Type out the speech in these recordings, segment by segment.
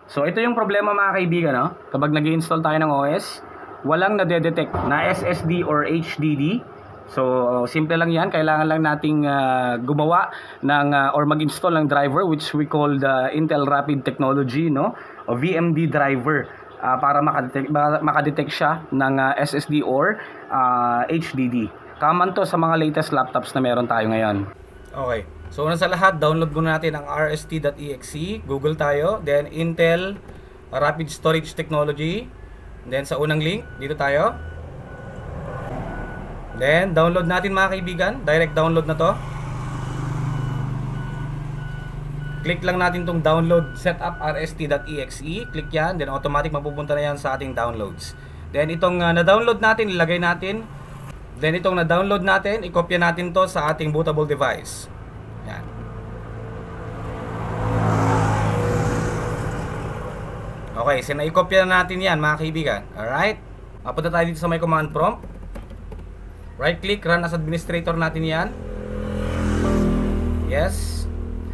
So ito yung problema mga kaibigan, no? Kapag nag-i-install tayo ng OS, walang nade-detect na SSD or HDD. So simple lang yan, kailangan lang nating gumawa ng or mag-install ng driver which we call the Intel Rapid Technology, no? O VMD driver para makadetect siya ng SSD or HDD. Common to sa mga latest laptops na meron tayo ngayon. Okay. So una sa lahat, download muna natin ang rst.exe. Google tayo, then Intel Rapid Storage Technology. Then sa unang link, dito tayo. Then download natin mga kaibigan, direct download na to. Click lang natin tong download setup rst.exe. Click yan, then automatic mapupunta na yan sa ating downloads. Then itong na-download natin, ilagay natin. Then itong na-download natin, i-copy natin to sa ating bootable device. Yan. Okay, so na-i-copy na natin yan mga kaibigan. Alright, punta tayo dito sa may command prompt. Right click, run as administrator natin yan. Yes.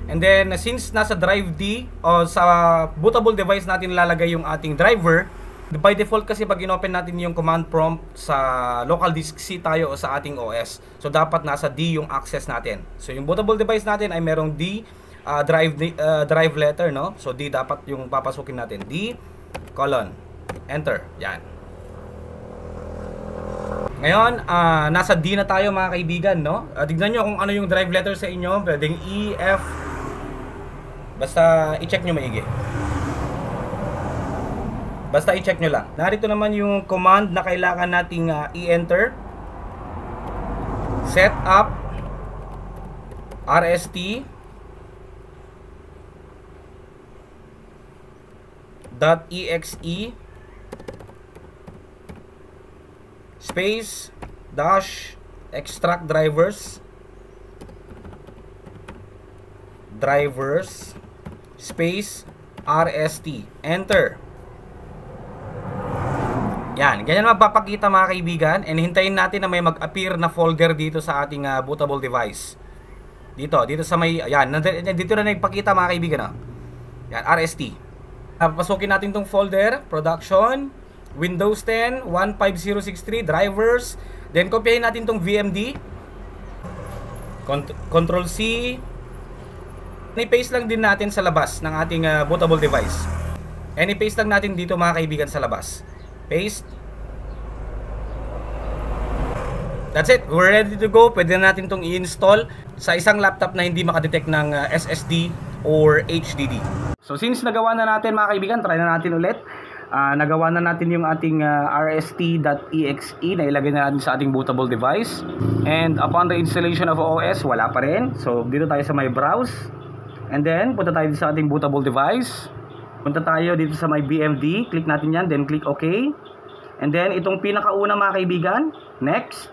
And then since nasa drive D o sa bootable device natin lalagay yung ating driver, by default kasi pag in-open natin yung command prompt sa local disk C tayo o sa ating OS, so dapat nasa D yung access natin. So yung bootable device natin ay merong D drive letter, no? So D dapat yung papasukin natin, D colon enter. Yan. Ngayon, nasa D na tayo mga kaibigan, no? Tignan nyo kung ano yung drive letter sa inyo. Pwedeng E, F, basta i-check nyo maigi. Basta i-check nyo lang. Narito naman yung command na kailangan nating i-enter. Setup rst.exe space dash extract drivers space rst enter. Yan, ganyan magpapakita mga kaibigan, and hintayin natin na may mag-appear na folder dito sa ating bootable device. Dito sa may, yan, dito na nagpakita mga kaibigan, no? Yan, RST. Papasukin natin tong folder, production, Windows 10, 15063, drivers, then kopyahin natin tong VMD, Control C, i-paste lang din natin sa labas ng ating bootable device. And i-paste lang natin dito mga kaibigan sa labas. Paste. That's it. We're ready to go. Pwede na natin itong i-install sa isang laptop na hindi makadetect ng SSD or HDD. So since nagawa na natin mga kaibigan, try na natin ulit. Nagawa na natin yung ating rst.exe na ilagay na natin sa ating bootable device. And upon the installation of OS, wala pa rin. So dito tayo sa may browse. And then punta tayo sa ating bootable device. Punta tayo dito sa may BMD, click natin yan, then click OK. And then itong pinakauna mga kaibigan, next.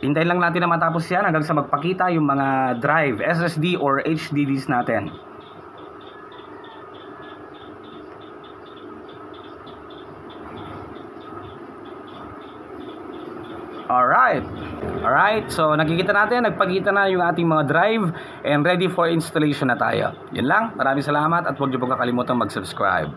Hintayin lang natin na matapos yan hanggang sa magpakita yung mga drive, SSD or HDDs natin. Alright, so nakikita natin, nagpakita na yung ating mga drive and ready for installation na tayo. Yun lang, maraming salamat at huwag niyo pong kakalimutan mag-subscribe.